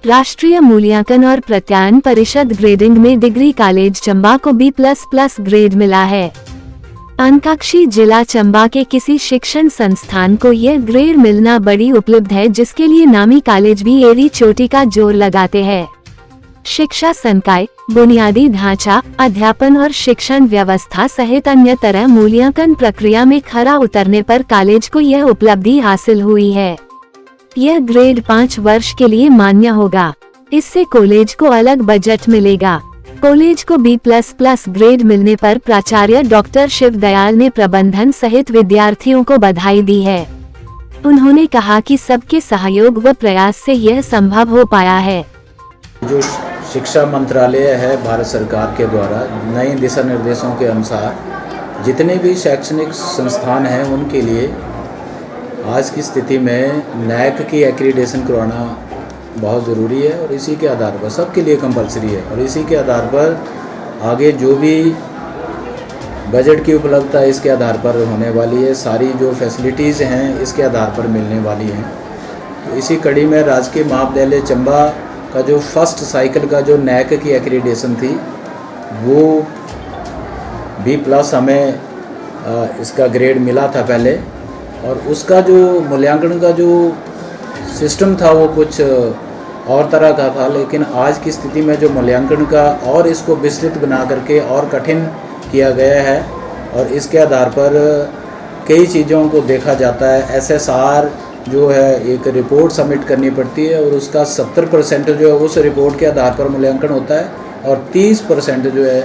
राष्ट्रीय मूल्यांकन और प्रत्यायन परिषद ग्रेडिंग में डिग्री कॉलेज चंबा को B++ ग्रेड मिला है। आकांक्षी जिला चंबा के किसी शिक्षण संस्थान को यह ग्रेड मिलना बड़ी उपलब्धि है, जिसके लिए नामी कॉलेज भी एड़ी चोटी का जोर लगाते हैं। शिक्षा संकाय, बुनियादी ढांचा, अध्यापन और शिक्षण व्यवस्था सहित अन्य तरह मूल्यांकन प्रक्रिया में खरा उतरने पर कॉलेज को यह उपलब्धि हासिल हुई है। यह ग्रेड 5 वर्ष के लिए मान्य होगा। इससे कॉलेज को अलग बजट मिलेगा। कॉलेज को B++ ग्रेड मिलने पर प्राचार्य डॉक्टर शिवदयाल ने प्रबंधन सहित विद्यार्थियों को बधाई दी है। उन्होंने कहा कि सबके सहयोग व प्रयास से यह संभव हो पाया है। जो शिक्षा मंत्रालय है भारत सरकार के द्वारा नए दिशा निर्देशों के अनुसार जितने भी शैक्षणिक संस्थान हैं उनके लिए आज की स्थिति में NAAC की एक्रीडेशन करवाना बहुत ज़रूरी है और इसी के आधार पर सबके लिए कंपलसरी है और इसी के आधार पर आगे जो भी बजट की उपलब्धता इसके आधार पर होने वाली है, सारी जो फैसिलिटीज़ हैं इसके आधार पर मिलने वाली हैं। तो इसी कड़ी में राजकीय महाविद्यालय चंबा का जो फर्स्ट साइकिल का जो NAAC की एक्रीडेशन थी वो B+ हमें इसका ग्रेड मिला था पहले, और उसका जो मूल्यांकन का जो सिस्टम था वो कुछ और तरह का था। लेकिन आज की स्थिति में जो मूल्यांकन का और इसको विस्तृत बना करके और कठिन किया गया है और इसके आधार पर कई चीज़ों को देखा जाता है। SSR जो है एक रिपोर्ट सबमिट करनी पड़ती है और उसका 70% जो है उस रिपोर्ट के आधार पर मूल्यांकन होता है और 30% जो है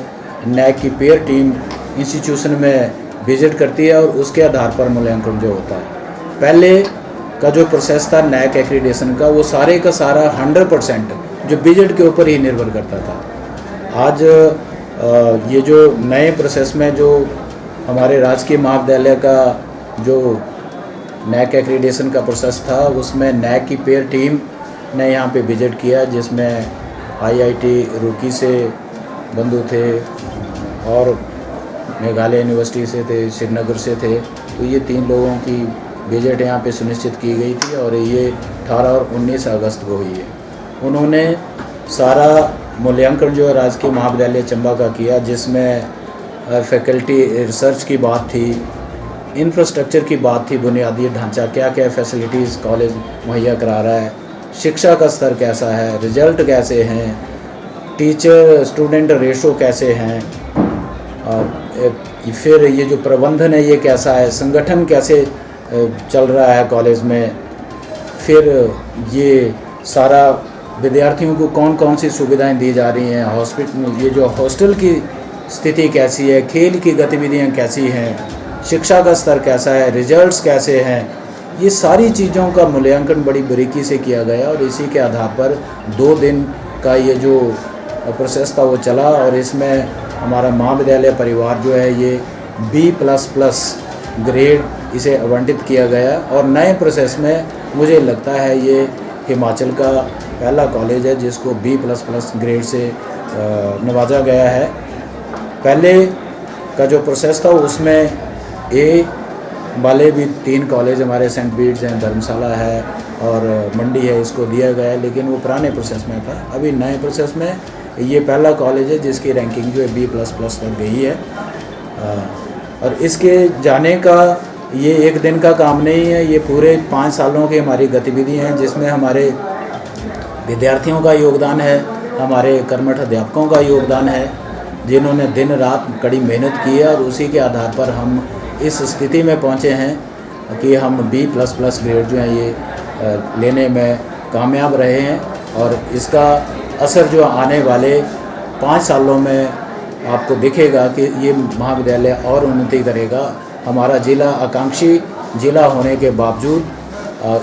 NAAC की पेयर टीम इंस्टीट्यूशन में विजिट करती है और उसके आधार पर मूल्यांकन जो होता है। पहले का जो प्रोसेस था NAAC एक्रीडेशन का वो सारे का सारा 100% जो विजिट के ऊपर ही निर्भर करता था। आज ये जो नए प्रोसेस में जो हमारे राजकीय महाविद्यालय का जो NAAC एक्रीडेशन का प्रोसेस था उसमें NAAC की पेयर टीम ने यहाँ पे विजिट किया, जिसमें IIT रुड़की से बंधु थे और मेघालय यूनिवर्सिटी से थे, श्रीनगर से थे। तो ये 3 लोगों की विजिट यहाँ पे सुनिश्चित की गई थी और ये 18 और 19 अगस्त को हुई है। उन्होंने सारा मूल्यांकन जो है राजकीय महाविद्यालय चंबा का किया, जिसमें फैकल्टी रिसर्च की बात थी, इंफ्रास्ट्रक्चर की बात थी, बुनियादी ढांचा क्या क्या फैसिलिटीज़ कॉलेज मुहैया करा रहा है, शिक्षा का स्तर कैसा है, रिजल्ट कैसे हैं, टीचर स्टूडेंट रेशो कैसे हैं, फिर ये जो प्रबंधन है ये कैसा है, संगठन कैसे चल रहा है कॉलेज में, फिर ये सारा विद्यार्थियों को कौन कौन सी सुविधाएं दी जा रही हैं, हॉस्पिटल ये जो हॉस्टल की स्थिति कैसी है, खेल की गतिविधियां कैसी हैं, शिक्षा का स्तर कैसा है, रिजल्ट्स कैसे हैं, ये सारी चीज़ों का मूल्यांकन बड़ी बारीकी से किया गया और इसी के आधार पर 2 दिन का ये जो प्रोसेस था वो चला और इसमें हमारा महाविद्यालय परिवार जो है ये B++ ग्रेड इसे आवंटित किया गया और नए प्रोसेस में मुझे लगता है ये हिमाचल का पहला कॉलेज है जिसको B++ ग्रेड से नवाजा गया है। पहले का जो प्रोसेस था उसमें A वाले भी 3 कॉलेज हमारे सेंट बीट्स हैं, धर्मशाला है और मंडी है, इसको दिया गया है, लेकिन वो पुराने प्रोसेस में था। अभी नए प्रोसेस में ये पहला कॉलेज है जिसकी रैंकिंग जो है B++ तक गई है और इसके जाने का ये एक दिन का काम नहीं है, ये पूरे 5 सालों की हमारी गतिविधि हैं जिसमें हमारे विद्यार्थियों का योगदान है, हमारे कर्मठ अध्यापकों का योगदान है जिन्होंने दिन रात कड़ी मेहनत की है और उसी के आधार पर हम इस स्थिति में पहुँचे हैं कि हम B++ ग्रेड जो है ये लेने में कामयाब रहे हैं और इसका असर जो आने वाले 5 सालों में आपको दिखेगा कि ये महाविद्यालय और उन्नति करेगा। हमारा ज़िला आकांक्षी ज़िला होने के बावजूद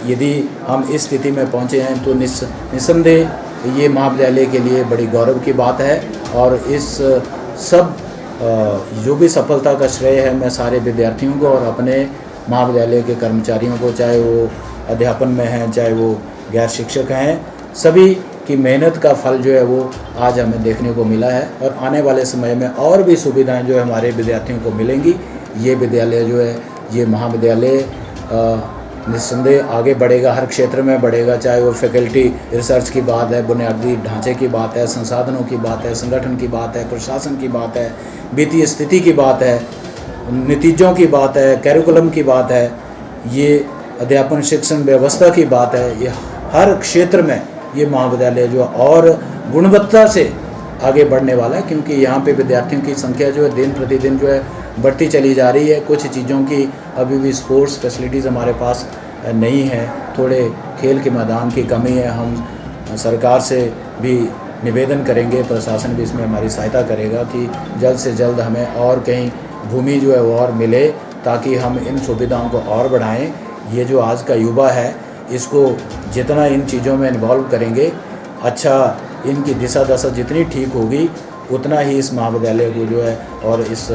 यदि हम इस स्थिति में पहुँचे हैं तो निस्संदेह ये महाविद्यालय के लिए बड़ी गौरव की बात है और इस सब जो भी सफलता का श्रेय है मैं सारे विद्यार्थियों को और अपने महाविद्यालय के कर्मचारियों को, चाहे वो अध्यापन में हैं चाहे वो गैर शिक्षक हैं, सभी की मेहनत का फल जो है वो आज हमें देखने को मिला है और आने वाले समय में और भी सुविधाएं जो है हमारे विद्यार्थियों को मिलेंगी। ये विद्यालय जो है, ये महाविद्यालय निस्संदेह आगे बढ़ेगा, हर क्षेत्र में बढ़ेगा, चाहे वो फैकल्टी रिसर्च की बात है, बुनियादी ढांचे की बात है, संसाधनों की बात है, संगठन की बात है, प्रशासन की बात है, वित्तीय स्थिति की बात है, नतीजों की बात है, कैरिकुलम की बात है, ये अध्यापन शिक्षण व्यवस्था की बात है। ये हर क्षेत्र में ये महाविद्यालय जो और गुणवत्ता से आगे बढ़ने वाला है, क्योंकि यहाँ पे विद्यार्थियों की संख्या जो है दिन प्रतिदिन जो है बढ़ती चली जा रही है। कुछ चीज़ों की अभी भी स्पोर्ट्स फैसिलिटीज़ हमारे पास नहीं है, थोड़े खेल के मैदान की कमी है। हम सरकार से भी निवेदन करेंगे, प्रशासन भी इसमें हमारी सहायता करेगा कि जल्द से जल्द हमें और कहीं भूमि जो है वो और मिले, ताकि हम इन सुविधाओं को और बढ़ाएं। ये जो आज का युवा है, इसको जितना इन चीज़ों में इन्वॉल्व करेंगे, अच्छा इनकी दिशा दशा जितनी ठीक होगी, उतना ही इस महाविद्यालय को जो है और इस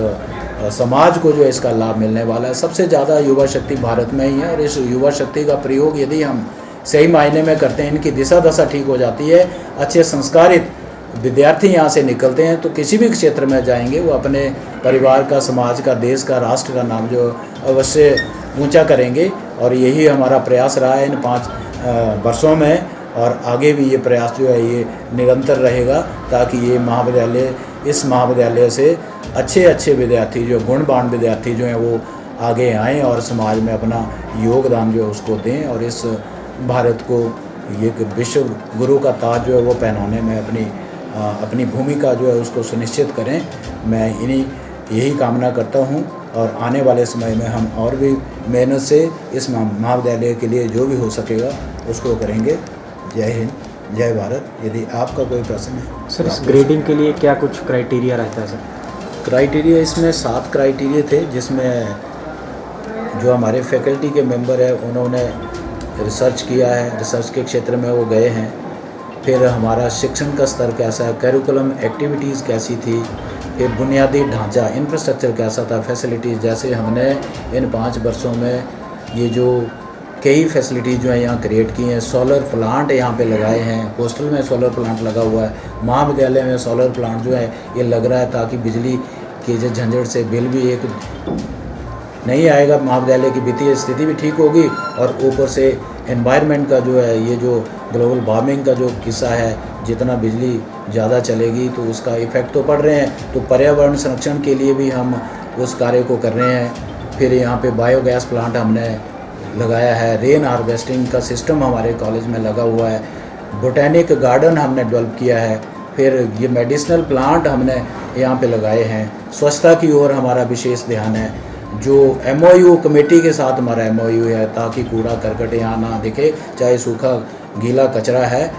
समाज को जो है इसका लाभ मिलने वाला है। सबसे ज़्यादा युवा शक्ति भारत में ही है और इस युवा शक्ति का प्रयोग यदि हम सही मायने में करते हैं, इनकी दिशा दशा ठीक हो जाती है, अच्छे संस्कारित विद्यार्थी यहाँ से निकलते हैं, तो किसी भी क्षेत्र में जाएंगे वो अपने परिवार का, समाज का, देश का, राष्ट्र का नाम जो अवश्य ऊंचा करेंगे। और यही हमारा प्रयास रहा है इन 5 वर्षों में, और आगे भी ये प्रयास जो है ये निरंतर रहेगा, ताकि ये महाविद्यालय, इस महाविद्यालय से अच्छे विद्यार्थी जो गुणवान विद्यार्थी जो हैं वो आगे आएँ और समाज में अपना योगदान जो है उसको दें, और इस भारत को ये विश्व गुरु का ताज जो है वो पहनाने में अपनी भूमिका जो है उसको सुनिश्चित करें। मैं यही कामना करता हूँ, और आने वाले समय में हम और भी मेहनत से इस महाविद्यालय के लिए जो भी हो सकेगा उसको करेंगे। जय हिंद, जय भारत। यदि आपका कोई प्रश्न है सर, इस ग्रेडिंग के लिए क्या कुछ क्राइटेरिया रहता है सर? क्राइटेरिया इसमें 7 क्राइटेरिया थे, जिसमें जो हमारे फैकल्टी के मेंबर हैं उन्होंने रिसर्च किया है, रिसर्च के क्षेत्र में वो गए हैं। फिर हमारा शिक्षण का स्तर कैसा है, करिकुलम एक्टिविटीज़ कैसी थी, फिर बुनियादी ढांचा इंफ्रास्ट्रक्चर कैसा था, फैसिलिटीज़, जैसे हमने इन 5 वर्षों में ये जो कई फैसिलिटीज़ जो है यहाँ क्रिएट की हैं। सोलर प्लांट यहाँ पे लगाए हैं, हॉस्टल में सोलर प्लांट लगा हुआ है, महाविद्यालय में सोलर प्लांट जो है ये लग रहा है, ताकि बिजली के जो झंझट से बिल भी एक नहीं आएगा, महाविद्यालय की वित्तीय स्थिति भी ठीक होगी, और ऊपर से एनवायरनमेंट का जो है, ये जो ग्लोबल वार्मिंग का जो किस्सा है, जितना बिजली ज़्यादा चलेगी तो उसका इफ़ेक्ट तो पड़ रहे हैं, तो पर्यावरण संरक्षण के लिए भी हम उस कार्य को कर रहे हैं। फिर यहाँ पे बायोगैस प्लांट हमने लगाया है, रेन हार्वेस्टिंग का सिस्टम हमारे कॉलेज में लगा हुआ है, बोटेनिक गार्डन हमने डेवलप किया है, फिर ये मेडिसिनल प्लांट हमने यहाँ पे लगाए हैं। स्वच्छता की ओर हमारा विशेष ध्यान है, जो MOU कमेटी के साथ हमारा MOU है, ताकि कूड़ा करकट यहाँ ना दिखे, चाहे सूखा गीला कचरा है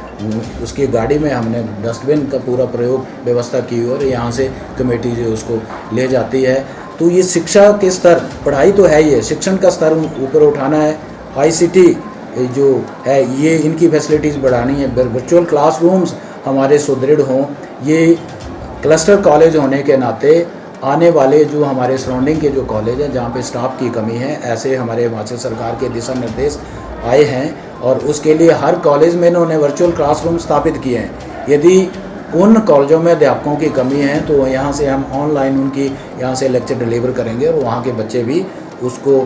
उसकी गाड़ी में हमने डस्टबिन का पूरा प्रयोग व्यवस्था की और यहाँ से कमेटी जो उसको ले जाती है। तो ये शिक्षा के स्तर, पढ़ाई तो है, ये शिक्षण का स्तर ऊपर उठाना है। ICT जो है ये इनकी फैसिलिटीज़ बढ़ानी है, वर्चुअल क्लासरूम्स हमारे सुदृढ़ हों। ये क्लस्टर कॉलेज होने के नाते आने वाले जो हमारे सराउंडिंग के जो कॉलेज हैं जहाँ पे स्टाफ की कमी है, ऐसे हमारे हिमाचल सरकार के दिशा निर्देश आए हैं, और उसके लिए हर कॉलेज में इन्होंने वर्चुअल क्लासरूम स्थापित किए हैं। यदि उन कॉलेजों में अध्यापकों की कमी है तो यहाँ से हम ऑनलाइन उनकी यहाँ से लेक्चर डिलीवर करेंगे, और वहाँ के बच्चे भी उसको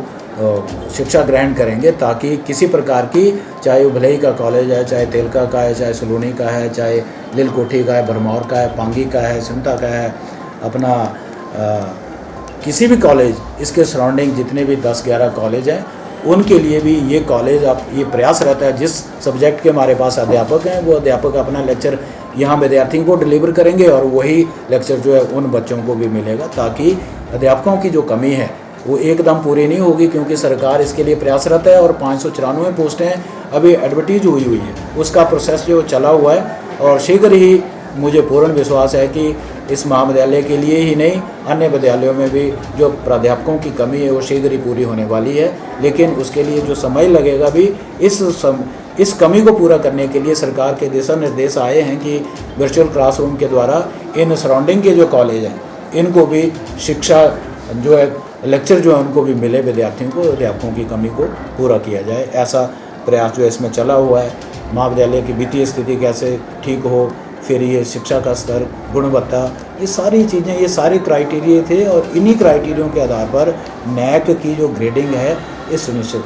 शिक्षा ग्रहण करेंगे, ताकि किसी प्रकार की, चाहे वो भलई का कॉलेज है, चाहे तेलका का है, चाहे सलूनी का है, चाहे लिलकोठी का है, भरमौर का है, पांगी का है, सिमटा का है, अपना किसी भी कॉलेज, इसके सराउंडिंग जितने भी 10-11 कॉलेज हैं, उनके लिए भी ये कॉलेज अब ये प्रयास रहता है, जिस सब्जेक्ट के हमारे पास अध्यापक हैं वो अध्यापक अपना लेक्चर यहाँ विद्यार्थियों को डिलीवर करेंगे, और वही लेक्चर जो है उन बच्चों को भी मिलेगा, ताकि अध्यापकों की जो कमी है वो एकदम पूरी नहीं होगी, क्योंकि सरकार इसके लिए प्रयासरत है। और 594 पोस्टें अभी एडवर्टीज हुई है, उसका प्रोसेस जो चला हुआ है, और शीघ्र ही मुझे पूर्ण विश्वास है कि इस महाविद्यालय के लिए ही नहीं, अन्य विद्यालयों में भी जो प्राध्यापकों की कमी है वो शीघ्र ही पूरी होने वाली है। लेकिन उसके लिए जो समय लगेगा भी, इस कमी को पूरा करने के लिए सरकार के दिशा निर्देश आए हैं कि वर्चुअल क्लासरूम के द्वारा इन सराउंडिंग के जो कॉलेज हैं इनको भी शिक्षा जो है, लेक्चर जो है उनको भी मिले, विद्यार्थियों को, अध्यापकों की कमी को पूरा किया जाए। ऐसा प्रयास जो है इसमें चला हुआ है। महाविद्यालय की वित्तीय स्थिति कैसे ठीक हो, फिर ये शिक्षा का स्तर, गुणवत्ता, ये सारी चीज़ें, ये सारे क्राइटेरिया थे और इन्हीं क्राइटेरियों के आधार पर नैक की जो ग्रेडिंग है ये सुनिश्चित